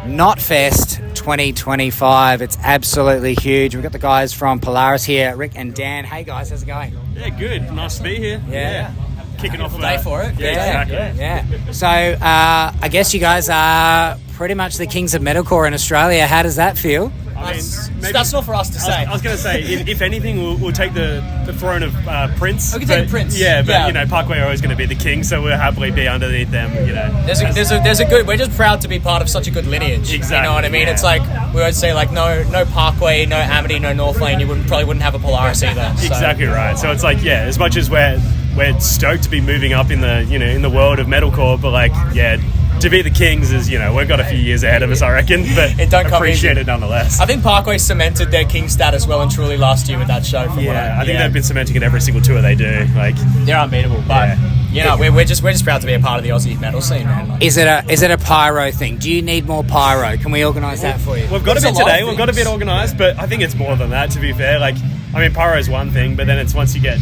Knotfest 2025. It's absolutely huge. We've got the guys from Polaris here, Rick and Dan. Hey guys, how's it going? Yeah, good. Nice to be here. Yeah. Kicking off a day for it. Yeah, exactly. Yeah. So I guess you guys are pretty much the kings of metalcore in Australia. How does that feel? I mean, that's not for us to say. I was going to say, if anything, we'll take the throne of Prince. We can take Prince. Yeah, but you know, Parkway are always going to be the king, so we'll happily be underneath them. You know, there's a good. We're just proud to be part of such a good lineage. Exactly. You know what I mean? Yeah. It's like we always say, like no Parkway, no Amity, no North Lane. You probably wouldn't have a Polaris either. So. Exactly right. So it's like, yeah, as much as we're stoked to be moving up in the world of metalcore, but like, yeah. To be the kings is, we've got a few years ahead of us, I reckon, but appreciate it nonetheless. I think Parkway cemented their king status well and truly last year with that show. I think they've been cementing it every single tour they do. Like, they're unbeatable, but we're just proud to be a part of the Aussie metal scene, man. Like, is it a pyro thing? Do you need more pyro? Can we organise that for you? We've got a bit today. We've got a bit organised, but I think it's more than that. To be fair, pyro is one thing, but then it's once you get.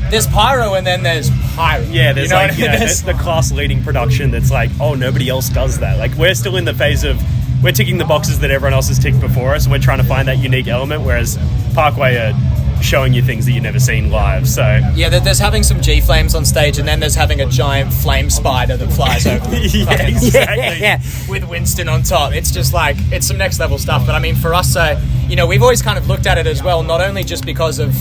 There's pyro and then there's pyro. Yeah, there's the class-leading production that's like, oh, nobody else does that. Like, we're still in the phase of, we're ticking the boxes that everyone else has ticked before us, and we're trying to find that unique element, whereas Parkway are showing you things that you've never seen live, so... Yeah, there's having some G-flames on stage, and then there's having a giant flame spider that flies over. Exactly. With Winston on top. It's just like, it's some next-level stuff, but for us, we've always kind of looked at it as well, not only just because of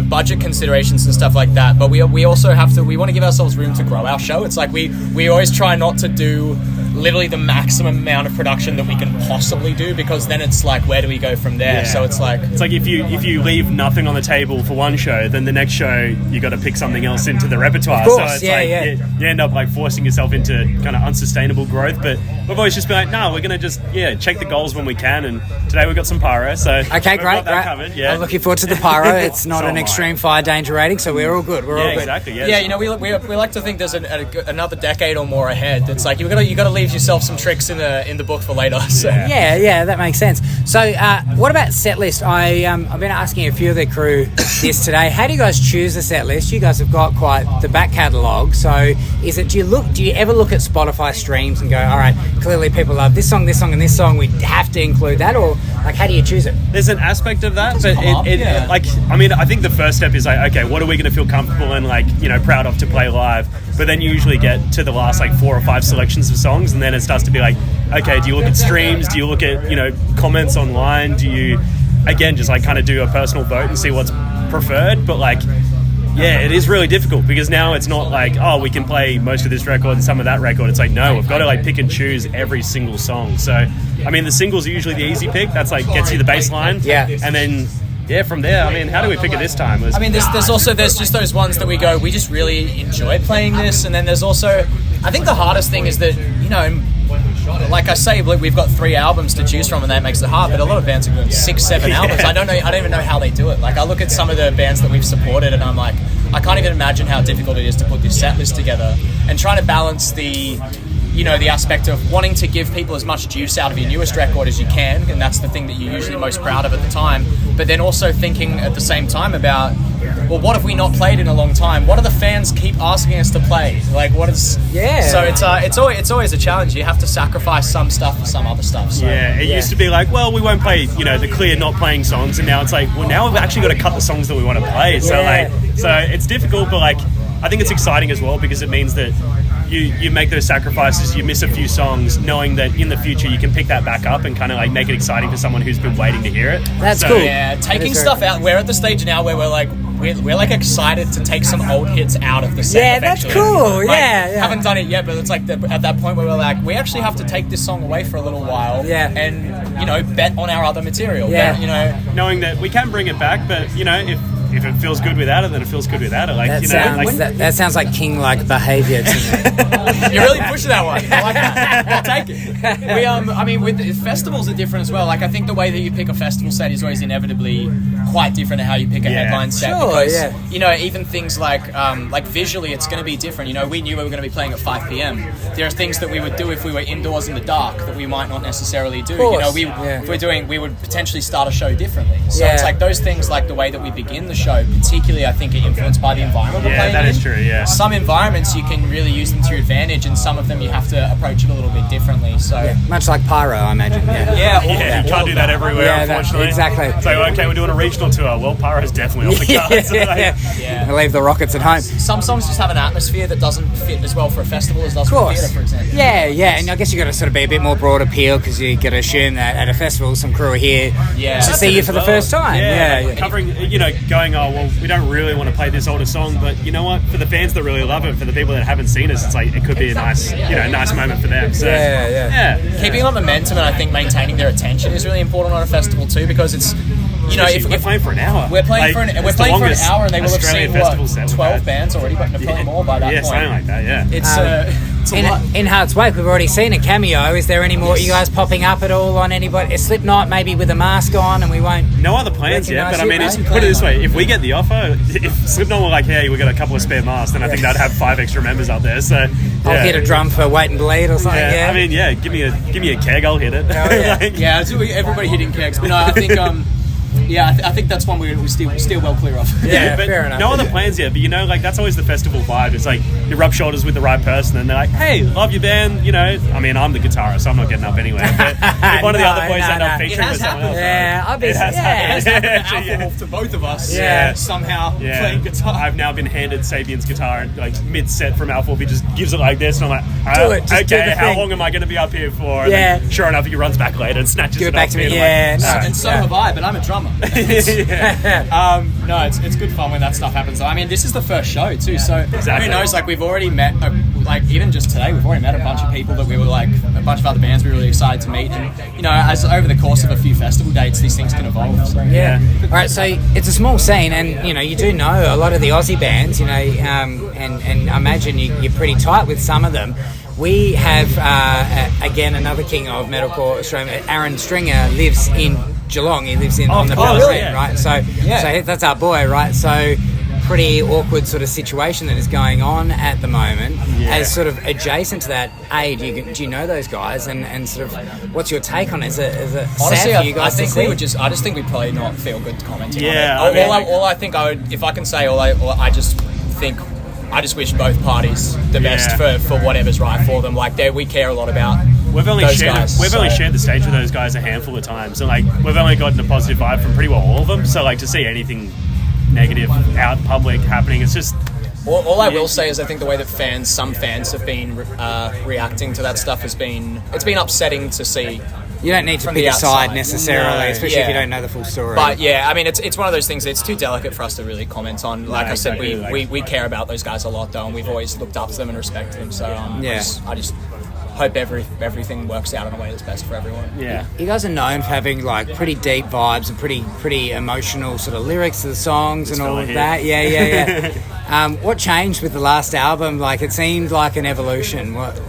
budget considerations and stuff like that, but we also we want to give ourselves room to grow our show. It's like we always try not to do literally the maximum amount of production that we can possibly do, because then it's like, where do we go from there? So it's like if you leave nothing on the table for one show, then the next show you got to pick something else into the repertoire. Of course, so it's you end up forcing yourself into kind of unsustainable growth. But we've always just been like, no, we're gonna just check the goals when we can, and today we've got some pyro, so okay, great. Covered. I'm looking forward to the pyro. It's not an extreme fire danger rating, so we're all good. We're all good. Exactly. We like to think there's another decade or more ahead. It's like you got to leave yourself some tricks in the book for later. So. Yeah, that makes sense. So what about set list? I've been asking a few of the crew this today. How do you guys choose the set list? You guys have got quite the back catalogue. So do you ever look at Spotify streams and go, all right, clearly people love this song, and this song, we have to include that, or how do you choose it? There's an aspect of that, but I think the first step is okay, what are we going to feel comfortable and proud of to play live? But then you usually get to the last 4 or 5 selections of songs, and then it starts to be like, okay, do you look at streams? Do you look at comments online? Do you again just kind of do a personal vote and see what's preferred? But it is really difficult, because now it's not like, oh, we can play most of this record and some of that record. It's like, no, we've got to pick and choose every single song. So the singles are usually the easy pick. That's gets you the bass line. And then from there, how do we pick it this time? There's just those ones that we go, we just really enjoy playing this. And then there's also, I think the hardest thing is that, like I say, we've got 3 albums to choose from, and that makes it hard, but a lot of bands are doing 6, 7 albums. I don't even know how they do it. I look at some of the bands that we've supported, and I'm like, I can't even imagine how difficult it is to put this set list together, and trying to balance the aspect of wanting to give people as much juice out of your newest record as you can, and that's the thing that you're usually most proud of at the time, but then also thinking at the same time about, well, what have we not played in a long time? What do the fans keep asking us to play? What is... Yeah. So it's always a challenge. You have to sacrifice some stuff for some other stuff. So. It used to be well, we won't play, the clear not playing songs, and now it's well, now we've actually got to cut the songs that we want to play. So so it's difficult, but I think it's exciting as well, because it means that you make those sacrifices, you miss a few songs, knowing that in the future you can pick that back up and kind of make it exciting for someone who's been waiting to hear it. That's cool. Yeah, taking stuff out. We're at the stage now where we're excited to take some old hits out of the set. Yeah, that's cool. Haven't done it yet, but it's at that point where we're we actually have to take this song away for a little while. Yeah. And bet on our other material. Yeah. Knowing that we can bring it back, but if it feels good without it, then it feels good without it. That sounds like king-like behaviour to me. You're really pushing that one. I like that. I'll take it. With festivals are different as well. I think the way that you pick a festival set is always inevitably quite different to how you pick a headline set. Sure, because, even things like visually, it's going to be different. We knew we were going to be playing at 5 p.m. There are things that we would do if we were indoors in the dark that we might not necessarily do. If we would potentially start a show differently. So it's those things, the way that we begin the show, particularly I think are influenced by the environment we're playing in. Is true, Some environments you can really use them to your advantage, and some of them you have to approach it a little bit differently. consistently. So much like pyro, I imagine. Yeah. You can't do that everywhere, unfortunately. Exactly. So, okay, we're doing a regional tour. Well, pyro's definitely off the cards. I leave the rockets at home. Some songs just have an atmosphere that doesn't fit as well for a festival as does for a theatre, for example. Yeah, and I guess you got to sort of be a bit more broad appeal because you got to assume that at a festival, some crew are here to see you for the first time. Yeah. Covering, going, oh, well, we don't really want to play this older song, but you know what? For the fans that really love it, for the people that haven't seen us, it's like it could be a nice, nice moment for them. So, keeping up momentum and I think maintaining their attention is really important on a festival too, because it's if we're playing for an hour. We're playing for an hour, and they will have seen 12 bands already, but probably more by that point. Yeah, something like that. Yeah, it's a lot. In Heart's Wake, we've already seen a cameo. Is there any more? You guys popping up at all on anybody? A Slipknot maybe with a mask on, and we won't. No other plans yet, but I mean, put it this way: if we get the offer, if Slipknot were like, "Hey, we got a couple of spare masks," then I think they'd have 5 extra members up there. So I'll hit a drum for Wait and Bleed or something. Yeah. I mean, give me a keg, I'll hit it. Everybody hitting kegs, but no, I think. I think that's one we're still well clear of. Yeah, but fair enough. No other plans yet. But that's always the festival vibe. It's like you rub shoulders with the right person, and they're like, "Hey, love your band." I mean, I'm the guitarist, so I'm not getting up anyway. But if one of the other boys end up featuring with someone else, it has happened to both of us. Somehow playing guitar. I've now been handed Sabian's guitar, like mid-set from Alpha. He just gives it like this, and I'm like, do it. Just okay, how long am I going to be up here for? And then, sure enough, he runs back later and snatches it back to me. And so have I, but I'm a drummer. No, it's good fun when that stuff happens. I mean, this is the first show too, so who knows? Like, we've already met, even just today, we've already met a bunch of people that we were like, a bunch of other bands we were really excited to meet. And as over the course of a few festival dates, these things can evolve. So. All right, so it's a small scene, and you do know a lot of the Aussie bands, and I imagine you're pretty tight with some of them. We have again another king of metalcore Australia, Aaron Stringer, lives in Geelong. He lives on the Polaris, right? So that's our boy, right? So pretty awkward sort of situation that is going on at the moment. As sort of adjacent to that, do you know those guys, and sort of what's your take on it? Is it honestly, sad for you guys I to see? I just think we'd probably not feel good commenting on it. I just wish both parties the best for whatever's right for them. Like, we care a lot about. We've only shared the stage with those guys a handful of times, and like we've only gotten a positive vibe from pretty well all of them. So like to see anything negative out in public happening, it's just. All I will say is I think the way that some fans have been reacting to that stuff it's been upsetting to see. You don't need to pick a side necessarily, especially if you don't know the full story. But I mean, it's one of those things that's too delicate for us to really comment on. Like I said, we care about those guys a lot, though, and we've always looked up to them and respected them. So I just hope everything works out in a way that's best for everyone. Yeah, you guys are known for having like pretty deep vibes and pretty emotional sort of lyrics to the songs and all of that. Yeah. What changed with the last album? Like, it seemed like an evolution. What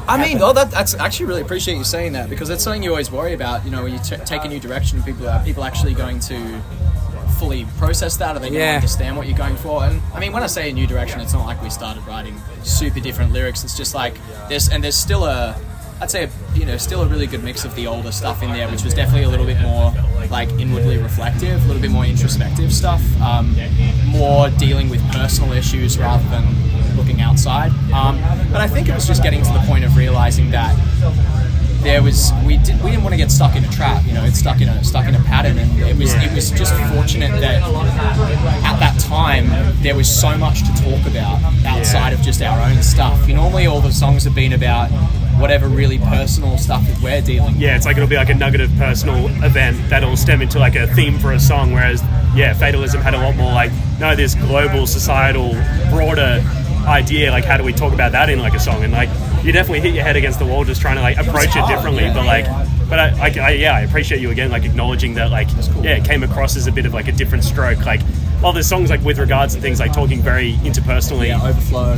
I mean, that's actually really appreciate you saying that, because it's something you always worry about. When you take a new direction, are people actually going to fully process that? Are they going to understand what you're going for? And I mean, when I say a new direction, it's not like we started writing super different lyrics. It's just like there's still still a really good mix of the older stuff in there, which was definitely a little bit more like inwardly reflective, a little bit more introspective stuff, more dealing with personal issues rather than looking outside. But I think it was just getting to the point of realizing that we didn't want to get stuck in a trap, it's stuck in a pattern, and it was just fortunate that at that time there was so much to talk about outside of just our own stuff. Normally all the songs have been about whatever really personal stuff that we're dealing with. Yeah, it's like it'll be like a nugget of personal event that'll stem into like a theme for a song, whereas Fatalism had a lot more like, no, this global, societal, broader idea, like how do we talk about that in like a song, and like you definitely hit your head against the wall just trying to like approach it differently, but I appreciate you again like acknowledging that like it came across as a bit of like a different stroke, like while there's songs like With Regards and things like talking very interpersonally, Overflow,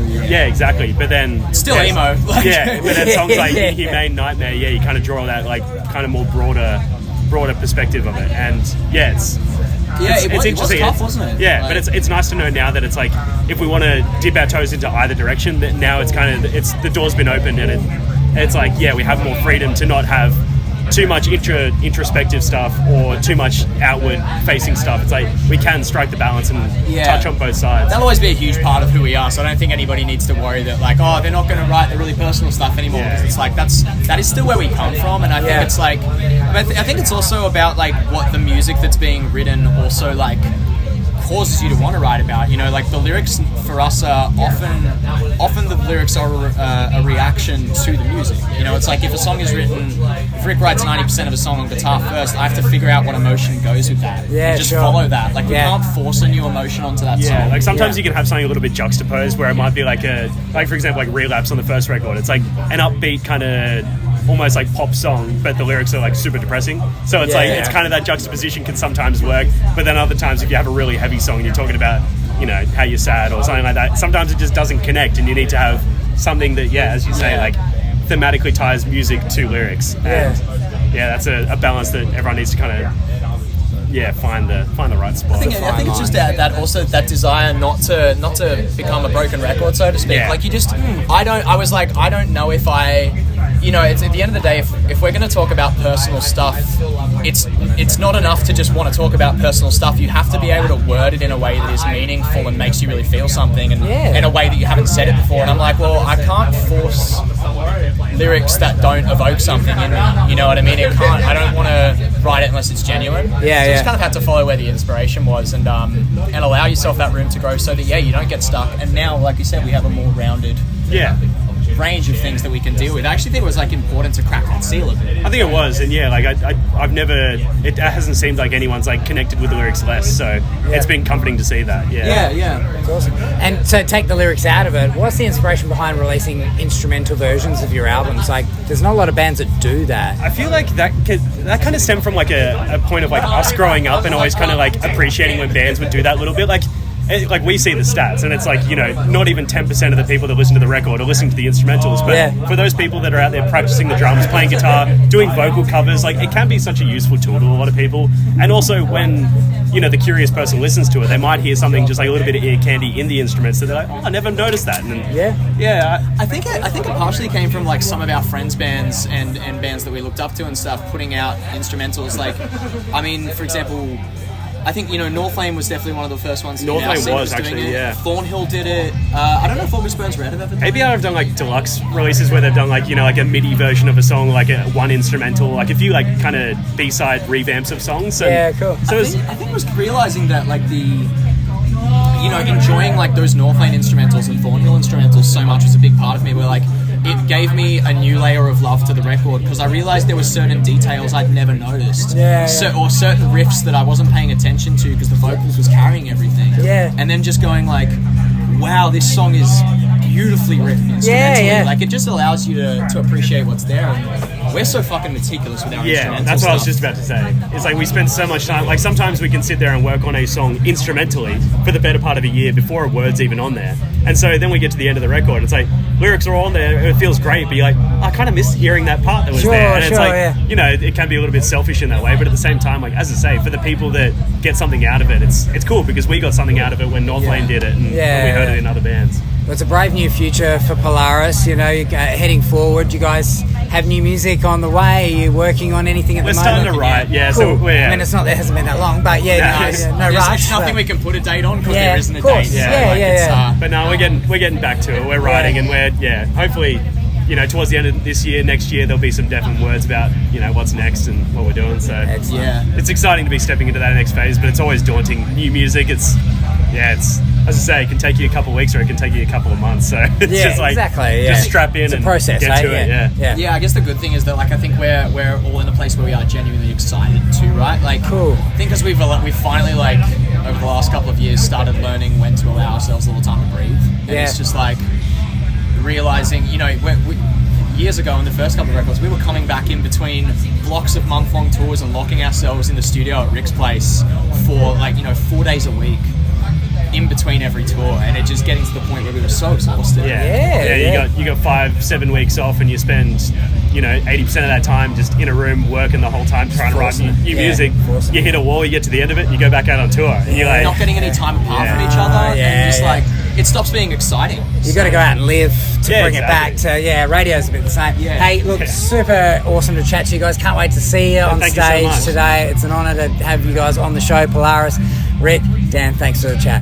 exactly, but then still emo, but then songs like Inhumane Nightmare, you kind of draw that like kind of more broader perspective of it, and it's interesting. It was tough, wasn't it? Yeah, but it's nice to know now that it's like if we want to dip our toes into either direction, that now it's the door's been opened, and it's like we have more freedom to not have too much introspective stuff or too much outward facing stuff. It's like we can strike the balance and touch on both sides. That'll always be a huge part of who we are, so I don't think anybody needs to worry that like, oh, they're not going to write the really personal stuff anymore, because it's like that is still where we come from. And I think it's like, I think it's also about like what the music that's being written also like causes you to want to write about. You know, like the lyrics for us are often the lyrics are a reaction to the music. You know, it's like if a song is written, if Rick writes 90% of a song on guitar first, I have to figure out what emotion goes with that. Just follow that. Like we can't force a new emotion onto that song. Like sometimes you can have something a little bit juxtaposed where it might be like for example, like Relapse on the first record. It's like an upbeat kind of almost like pop song, but the lyrics are like super depressing. So it's it's kind of that juxtaposition can sometimes work, but then other times if you have a really heavy song and you're talking about, you know, how you're sad or something like that, sometimes it just doesn't connect, and you need to have something that, as you say, like thematically ties music to lyrics. And that's a balance that everyone needs to kind of find the right spot. I think it's just that desire not to become a broken record, so to speak. Like you just I don't know if I, you know, it's at the end of the day, if we're going to talk about personal stuff, it's not enough to just want to talk about personal stuff. You have to be able to word it in a way that is meaningful and makes you really feel something, and in a way that you haven't said it before. And I'm like, well, I can't force lyrics that don't evoke something in me. You know what I mean? I don't want to write it unless it's genuine. So you just kind of have to follow where the inspiration was, and allow yourself that room to grow, so that you don't get stuck. And now, like you said, we have a more rounded range of things that we can deal with. I actually think it was like important to crack that seal a bit. I think it was, and I've never, it hasn't seemed like anyone's like connected with the lyrics less, so it's been comforting to see that. That's awesome. And so take the lyrics out of it, what's the inspiration behind releasing instrumental versions of your albums? Like there's not a lot of bands that do that. I feel like that kind of stemmed from like a point of like us growing up and always kind of like appreciating when bands would do that little bit. Like we see the stats, and it's like, you know, not even 10% of the people that listen to the record are listening to the instrumentals, but for those people that are out there practicing the drums, playing guitar, doing vocal covers, like it can be such a useful tool to a lot of people. And also when, you know, the curious person listens to it, they might hear something just like a little bit of ear candy in the instruments, so they're like, oh, I never noticed that. And I think it partially came from like some of our friends' bands and bands that we looked up to and stuff putting out instrumentals. Like, I mean, for example, I think, you know, Northlane was definitely one of the first ones. Northlane was actually, Thornhill did it. I don't know if August Burns Red have ever done it. Maybe I've done like deluxe releases where they've done like, you know, like a MIDI version of a song, like a one instrumental, like a few like kind of B-side revamps of songs. So, cool. So I think it was realizing that like you know, enjoying like those Northlane instrumentals and Thornhill instrumentals so much was a big part of me, where like it gave me a new layer of love to the record, because I realized there were certain details I'd never noticed, or certain riffs that I wasn't paying attention to because the vocals was carrying everything, and then just going like, wow, this song is beautifully written instrumentally. Like it just allows you to appreciate what's there, and we're so fucking meticulous with our instrumental that's what stuff. I was just about to say. It's like we spend so much time, like sometimes we can sit there and work on a song instrumentally for the better part of a year before a word's even on there, and so then we get to the end of the record, it's like lyrics are all on there, it feels great, but you're like, I kind of miss hearing that part that was there, and it's like, you know, it can be a little bit selfish in that way, but at the same time, like as I say, for the people that get something out of it, it's cool, because we got something out of it when Northlane did it, and when we heard it in other bands. Well, it's a brave new future for Polaris. You know, you're heading forward. You guys have new music on the way. Are you working on anything at the moment? We're starting to write, Cool. So I mean, it hasn't been that long, but no rush. There's nothing we can put a date on, because there isn't a date. But no, we're getting back to it. We're writing, and we're hopefully, you know, towards the end of this year, next year, there'll be some definite words about, you know, what's next and what we're doing. So it's exciting to be stepping into that next phase, but it's always daunting. New music, it's as I say, it can take you a couple of weeks or it can take you a couple of months. So it's just like just strap in it's and a process, get to it. I guess the good thing is that like I think we're all in a place where we are genuinely excited too, right? Like, cool. I think because we've finally, like, over the last couple of years started learning when to allow ourselves a little time to breathe. And it's just like realizing, you know, years ago in the first couple of records, we were coming back in between blocks of month-long tours and locking ourselves in the studio at Rick's place for, like, you know, 4 days a week in between every tour, and it just getting to the point where we were so exhausted. You got 5-7 weeks off, and you spend, you know, 80% of that time just in a room working the whole time trying to write new music. You hit a wall, you get to the end of it, and you go back out on tour, and you're like not getting any time apart from each other, and just like it stops being exciting. You got to go out and live to bring it back exactly. to, radio's a bit the same. Yeah. Hey, look, super awesome to chat to you guys. Can't wait to see you on thank you so stage much. today. It's an honour to have you guys on the show, Polaris. Rick, Dan, thanks for the chat.